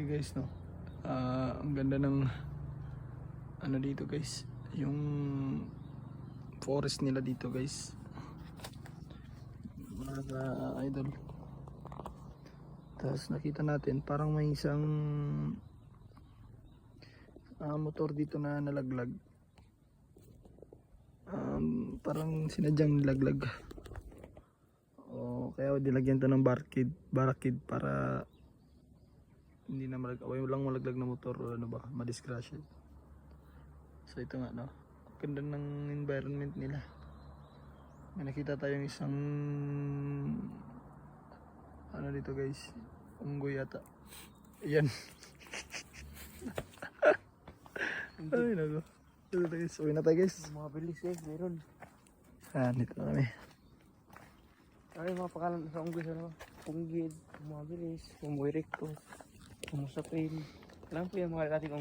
Okay guys, no. Ang ganda ng ano dito guys, yung forest nila dito guys. Mga idol. Tapos nakita natin parang may isang motor dito na nalaglag. Parang sinadyang nilaglag. O kaya dilagyan to ng barakid para hindi na walang malaglag na motor o ano ba, madisgrasya. So ito nga, no, ganda ng environment nila. May nakita tayong isang ano dito guys, unggoy yata. Ayan. Ay nago. Ito guys, uwi na tayo guys. Mga bilis guys, meron. Dito kami. Ay, mga pakalan sa unggoy sa naman. Punggid, mga bilis, umuwi recto, umusapin. Alam po yan mga ating